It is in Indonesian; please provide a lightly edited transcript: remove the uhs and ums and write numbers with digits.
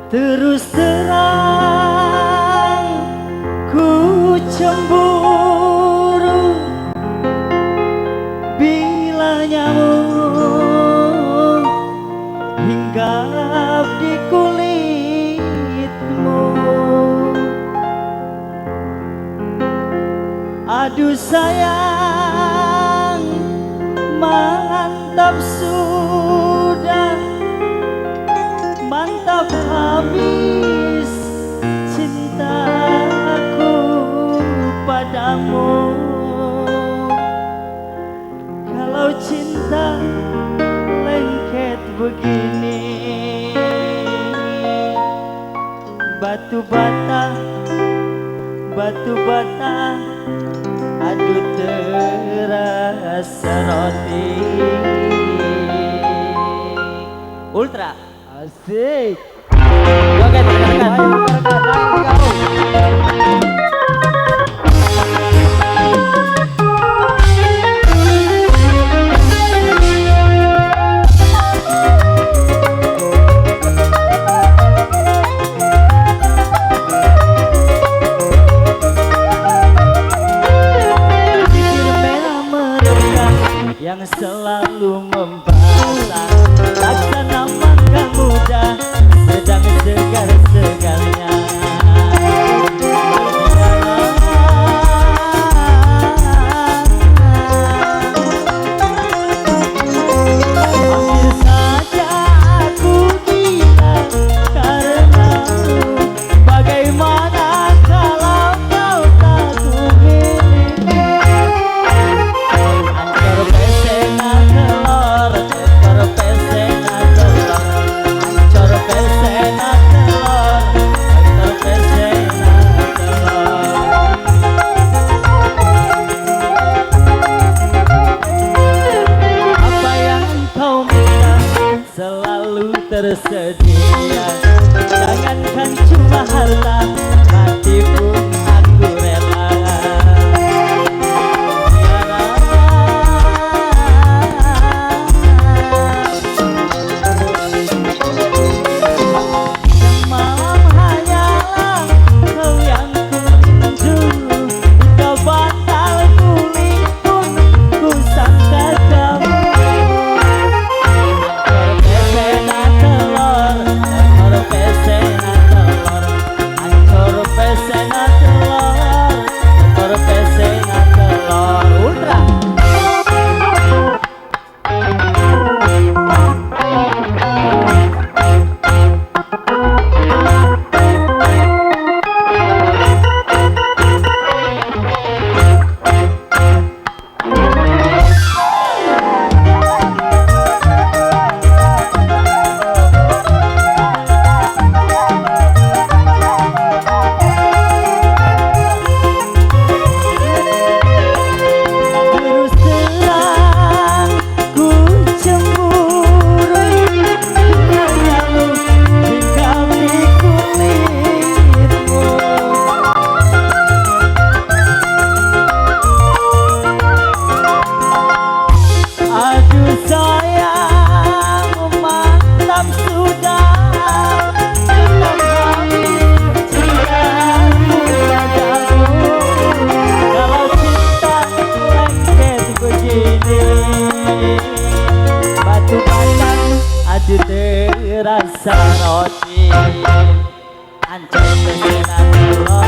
Terus terang ku cemburu bila nyamuk hinggap di kulitmu. Aduh sayang, mantap sudah, mantap habis cintaku padamu. Kalau cinta lengket begini, batu bata, batu bata, aduh terasa roti. Ultra asik. Oke, rekan-rekan. Yang selalu membasah laksana mangga muda, sedang segar-segarnya. Hampir saja aku gila karenamu. Bagaimana kalau kau tak kumiliki? Selalu tersedia, jangankan cuma harta, mati pun aku rela. Malam hanyalah kau yang kunjung, kau batal kulit pun ku sangka kamu. Batu batang aduh terasa roti, ancur pesena telur.